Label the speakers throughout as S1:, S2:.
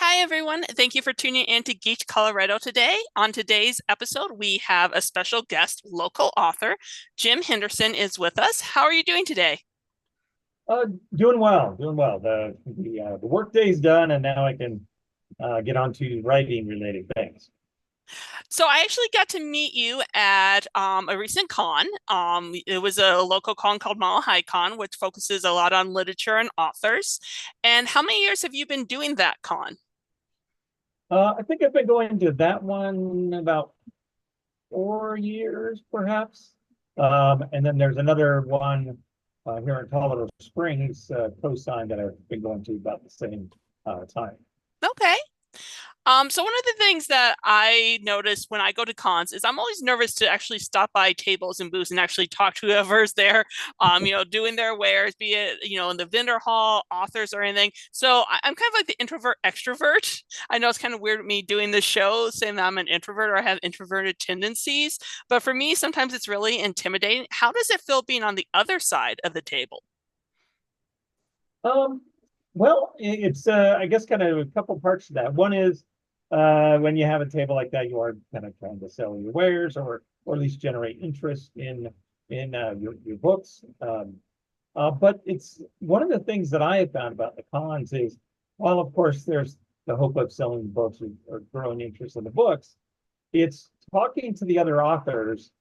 S1: Hi, everyone. Thank you for tuning in to Geek Colorado today. On today's episode, we have a special guest, local author. Jim Henderson is with us. How are you doing today?
S2: Uh, doing well, doing well. The work day's done, and now I can get on to writing related things.
S1: So I actually got to meet you at a recent con. It was a local con called Mile High Con, which focuses a lot on literature and authors. And how many years have you been doing that con?
S2: I think I've been going to that one about 4 years, perhaps. And then there's another one here in Colorado Springs, co-signed that I've been going to about the same time.
S1: Okay. So one of the things that I notice when I go to cons is I'm always nervous to actually stop by tables and booths and actually talk to whoever's there, doing their wares, be it, in the vendor hall, authors or anything. So I'm kind of like the introvert extrovert. I know it's kind of weird with me doing this show, saying that I'm an introvert or I have introverted tendencies, but for me, sometimes it's really intimidating. How does it feel being on the other side of the table?
S2: Um, well, it's I guess kind of a couple parts to that. One is when you have a table like that, you are kind of trying to sell your wares or at least generate interest in your books. But it's one of the things that I have found about the cons is, while of course there's the hope of selling books or growing interest in the books, it's talking to the other authors,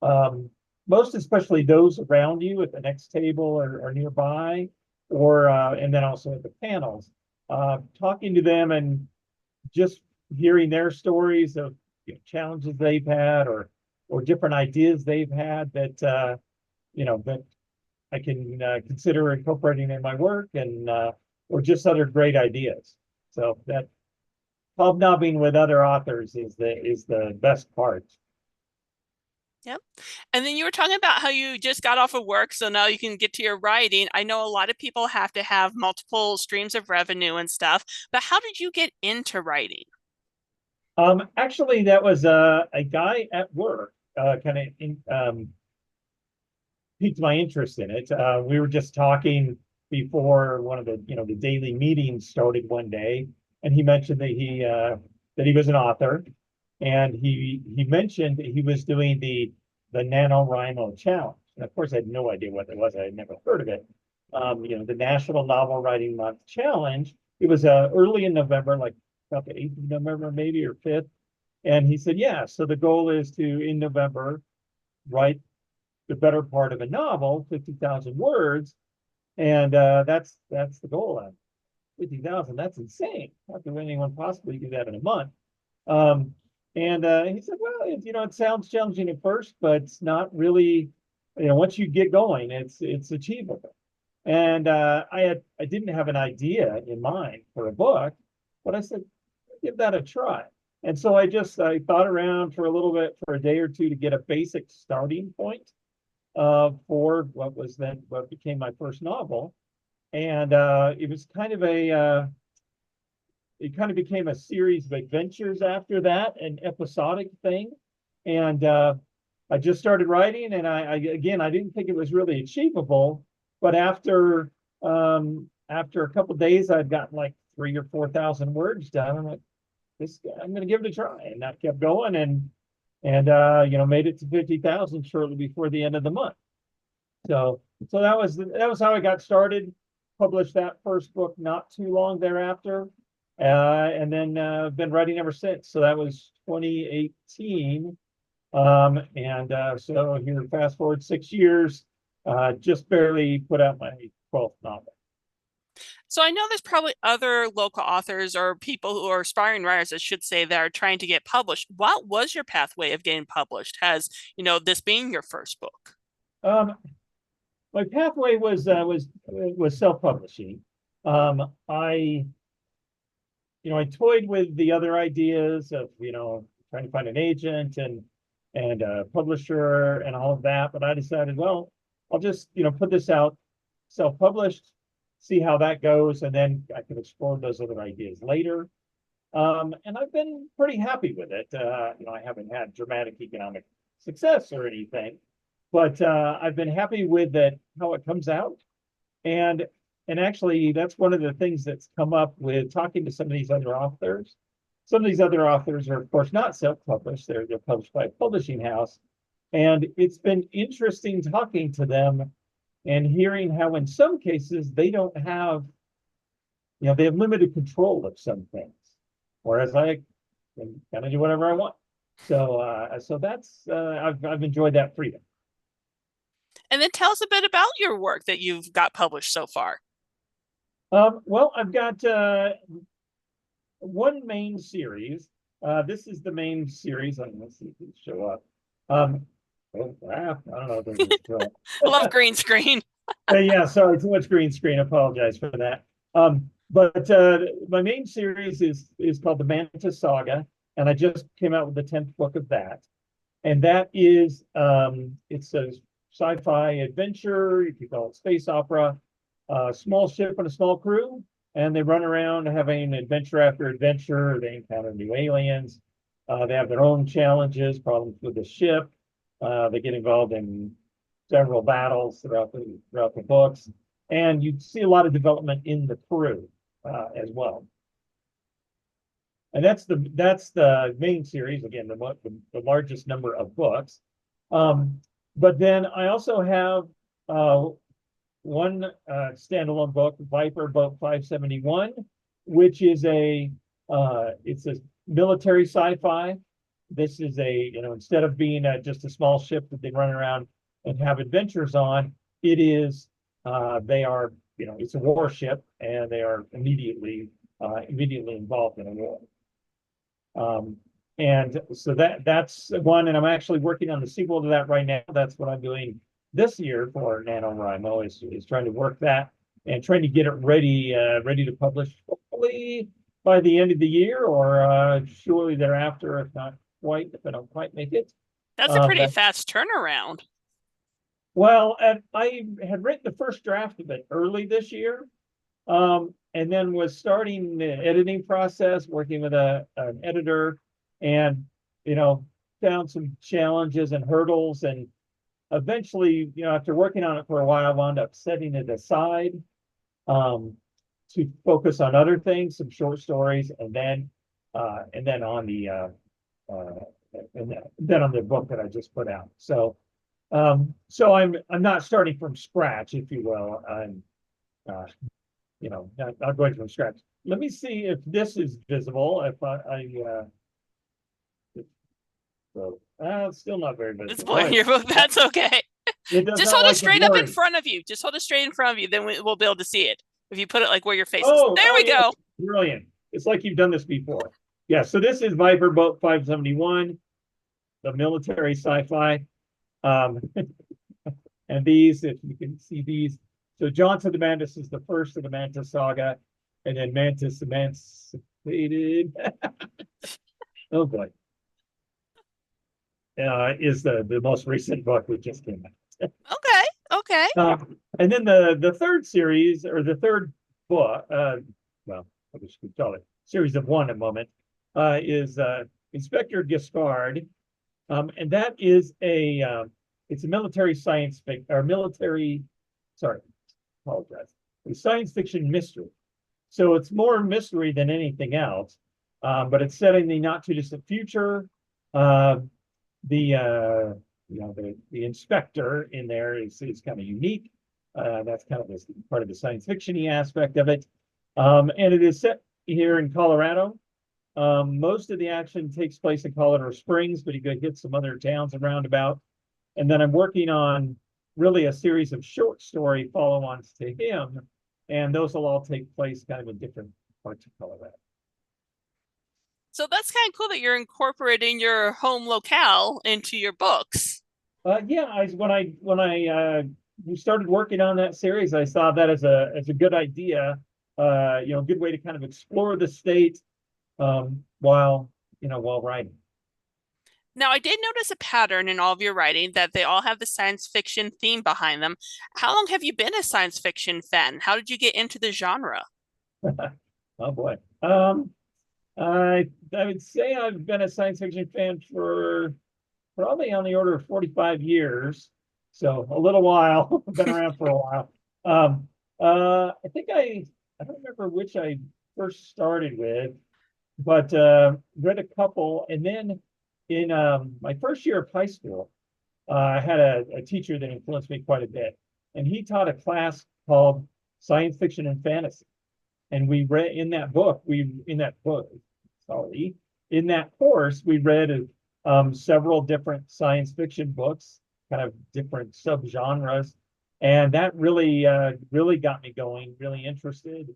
S2: um, most especially those around you at the next table or nearby, or and then also at the panels, talking to them and just hearing their stories of challenges they've had or different ideas they've had that I can consider incorporating in my work and or just other great ideas. So that hobnobbing with other authors is the best part.
S1: Yep. And then you were talking about how you just got off of work, so now you can get to your writing. I know a lot of people have to have multiple streams of revenue and stuff, but how did you get into writing?
S2: Actually, that was a guy at work kind of piqued my interest in it. We were just talking before one of the daily meetings started one day, and he mentioned that he was an author, and he mentioned that he was doing the NaNoWriMo challenge. And of course, I had no idea what it was. I had never heard of it. The National Novel Writing Month Challenge. It was early in November, like about the 8th of November, maybe, or 5th. And he said, yeah, so the goal is to, in November, write the better part of a novel, 50,000 words. And that's the goal. 50,000, that's insane. How can anyone possibly do that in a month? Um, and he said, well, it sounds challenging at first, but it's not really, once you get going, it's achievable. And I didn't have an idea in mind for a book, but I said, give that a try. And so I thought around for a little bit for a day or two to get a basic starting point for what became my first novel. And it kind of became a series of adventures after that, an episodic thing. And I just started writing, and I didn't think it was really achievable, but after a couple of days, I'd gotten like 3 or 4 thousand words done. I'm like, I'm going to give it a try, and that kept going, and made it to 50,000 shortly before the end of the month. So that was how I got started. Published that first book not too long thereafter, and then been writing ever since. So that was 2018, and so here, fast forward 6 years, just barely put out my 12th novel.
S1: So I know there's probably other local authors or people who are aspiring writers, I should say, that are trying to get published. What was your pathway of getting published? Has, this being your first book?
S2: Um, my pathway was self-publishing. I I toyed with the other ideas of, trying to find an agent and a publisher and all of that, but I decided, well, I'll just, put this out self-published, see how that goes, and then I can explore those other ideas later. And I've been pretty happy with it. I haven't had dramatic economic success or anything, but I've been happy with how it comes out. And and actually, that's one of the things that's come up with talking to some of these other authors. Some of these other authors are, of course, not self-published. They're published by a publishing house. And it's been interesting talking to them and hearing how in some cases they don't have, they have limited control of some things, whereas I can kind of do whatever I want. So that's I've enjoyed that freedom.
S1: And then tell us a bit about your work that you've got published so far.
S2: Well, I've got one main series. This is the main series. Let's see if it show up. I don't know if they can show up.
S1: Love green screen.
S2: Yeah, sorry, too much green screen. I apologize for that. But my main series is called the Mantis Saga, and I just came out with the 10th book of that. And that is it's a sci-fi adventure, you could call it space opera, small ship and a small crew, and they run around having adventure after adventure. They encounter new aliens. They have their own challenges, problems with the ship. They get involved in several battles throughout the books, and you see a lot of development in the crew as well. And that's the main series. Again, the largest number of books. But then I also have one standalone book, Viper Boat 571, which is it's a military sci-fi. This is instead of being just a small ship that they run around and have adventures on, they are, it's a warship, and they are immediately involved in a war. And so that's one, and I'm actually working on the sequel to that right now. That's what I'm doing this year for NaNoWriMo, is trying to work that and trying to get it ready to publish, hopefully by the end of the year, or surely thereafter, if I don't quite make it.
S1: That's a pretty fast turnaround.
S2: Well, I had written the first draft of it early this year, and then was starting the editing process, working with an editor, and found some challenges and hurdles, and eventually, after working on it for a while, I wound up setting it aside to focus on other things, some short stories, and then on the book that I just put out. So I'm not starting from scratch, if you will. I'm not going from scratch. Let me see if this is visible. If it's still not very visible.
S1: It's blurring your book. That's okay. Just hold it straight up in front of you. Just hold it straight in front of you. Then we'll be able to see it. If you put it like where your face is. There we go.
S2: Brilliant. It's like you've done this before. Yeah, so this is Viper Boat 571, the military sci-fi. And these, if you can see these. So Johnson the Mantis is the first of the Mantis saga, and then Mantis Emancipated. Oh boy. Is the most recent book we just came out.
S1: Okay.
S2: And then the third series, or the third book, well, I guess we call it series of one at the moment, is Inspector Giskard, and that is it's a military science fiction, or a science fiction mystery. So it's more mystery than anything else, but it's set in the not too distant future. The inspector in there is kind of unique. That's kind of part of the science fiction-y aspect of it. And it is set here in Colorado. Most of the action takes place in Colorado Springs, but he could hit some other towns around about. And then I'm working on really a series of short story follow-ons to him, and those will all take place kind of in different parts of Colorado.
S1: So that's kind of cool that you're incorporating your home locale into your books.
S2: Yeah, when I started working on that series, I saw that as a good idea, good way to kind of explore the state while writing.
S1: Now, I did notice a pattern in all of your writing that they all have the science fiction theme behind them. How long have you been a science fiction fan? How did you get into the genre?
S2: Oh boy. I would say I've been a science fiction fan for probably on the order of 45 years. So a little while, been around for a while. I think I don't remember which I first started with, but read a couple, and then in my first year of high school, I had a teacher that influenced me quite a bit, and he taught a class called Science Fiction and Fantasy. And we read in that book, sorry, in that course, we read several different science fiction books, kind of different subgenres, and that really got me going, really interested.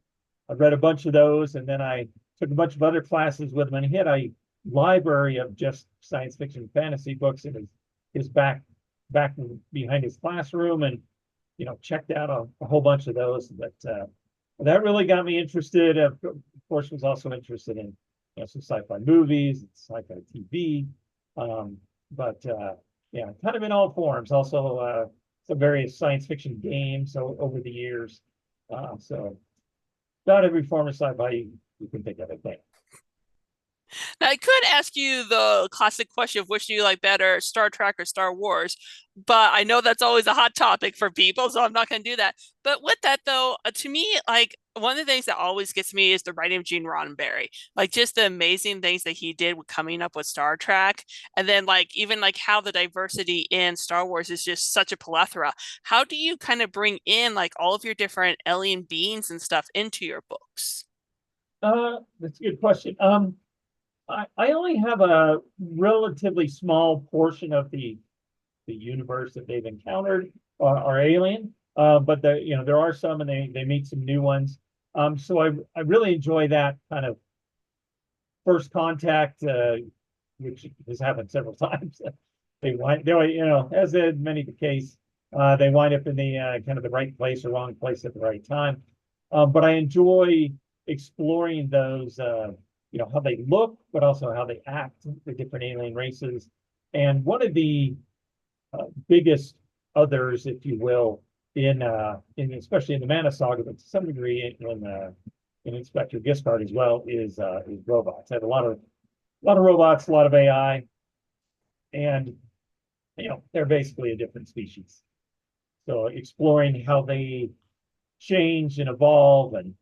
S2: I read a bunch of those, and then I took a bunch of other classes with him, and he had a library of just science fiction fantasy books in his back behind his classroom, and checked out a whole bunch of those. But that really got me interested. Of course, was also interested in some sci-fi movies, sci-fi TV, but yeah, kind of in all forms. Also, some various science fiction games over the years. So about every form of sci-fi you can think of, I think.
S1: Now, I could ask you the classic question of which do you like better, Star Trek or Star Wars? But I know that's always a hot topic for people, so I'm not going to do that. But with that, though, to me, like one of the things that always gets me is the writing of Gene Roddenberry. Like just the amazing things that he did with coming up with Star Trek, and then like even like how the diversity in Star Wars is just such a plethora. How do you kind of bring in like all of your different alien beings and stuff into your books?
S2: That's a good question. I only have a relatively small portion of the universe that they've encountered are alien. But there are some, and they meet some new ones. So I really enjoy that kind of first contact, which has happened several times. As in many the case, they wind up in the kind of the right place or wrong place at the right time. But I enjoy exploring those, how they look, but also how they act, the different alien races. And one of the biggest others, if you will, in especially in the Mantis saga, but to some degree in Inspector Giskard as well, is robots. I have a lot of robots, a lot of AI, and they're basically a different species. So exploring how they change and evolve and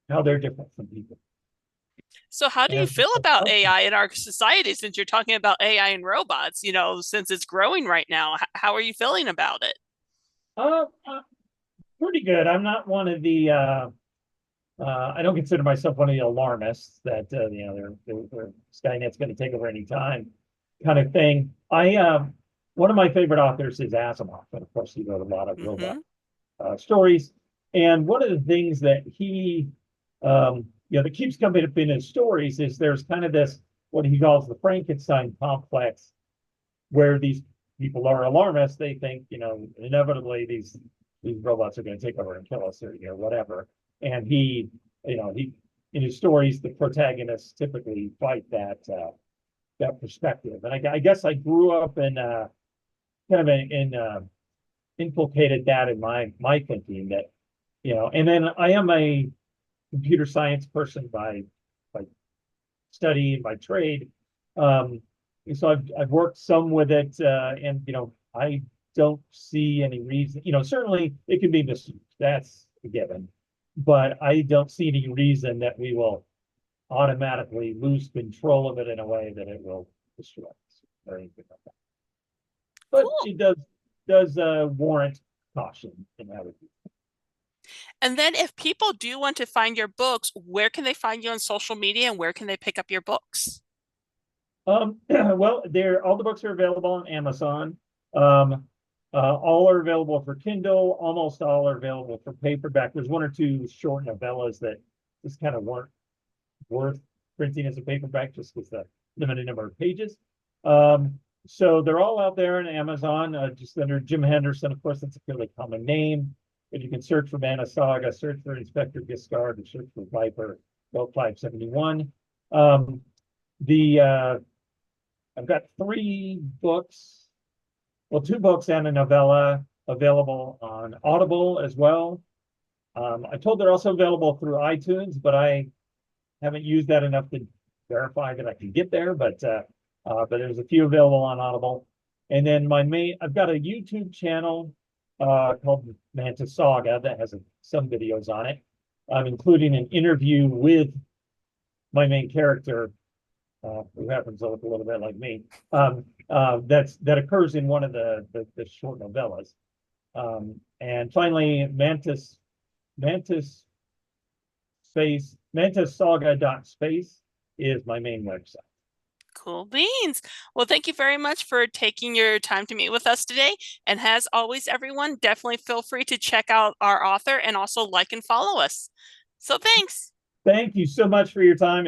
S2: how they're different from people.
S1: So, how do you
S2: And
S1: feel about AI in our society since you're talking about AI and robots, since it's growing right now? How are you feeling about it?
S2: uh, pretty good. I'm not one of the I don't consider myself one of the alarmists that Skynet's going to take over any time, kind of thing. I One of my favorite authors is Asimov, and of course he wrote a lot of robot
S1: Hmm.
S2: stories. And one of the things that he that keeps coming up in his stories is there's kind of this what he calls the Frankenstein complex, where these people are alarmists. They think inevitably these robots are going to take over and kill us or whatever. And he in his stories the protagonists typically fight that perspective. And I guess I grew up in kind of inculcated that in my thinking that and then I am a computer science person by study and by trade. Um, so I've worked some with it, and I don't see any reason. Certainly it can be misused. That's a given, but I don't see any reason that we will automatically lose control of it in a way that it will destroy us or anything like that. But
S1: Cool.
S2: it does warrant caution in how we do.
S1: And then, if people do want to find your books, where can they find you on social media and where can they pick up your books?
S2: Well, all the books are available on Amazon. Um, all are available for Kindle. Almost all are available for paperback. There's one or two short novellas that just kind of weren't worth printing as a paperback just because the limited number of pages. So they're all out there on Amazon, just under Jim Henderson. Of course, that's a fairly common name. But you can search for Mantis Saga, search for Inspector Giskard, and search for Viper Belt 571. The I've got three books, well, two books and a novella available on Audible as well. I told they're also available through iTunes, but I haven't used that enough to verify that I can get there. But there's a few available on Audible. And then I've got a YouTube channel called Mantis Saga that has some videos on it, including an interview with my main character, who happens to look a little bit like me. That occurs in one of the short novellas. And finally, Mantis Mantis Saga.space is my main website.
S1: Cool beans. Well, thank you very much for taking your time to meet with us today. And as always, everyone, definitely feel free to check out our author and also like and follow us. So thanks.
S2: Thank you so much for your time.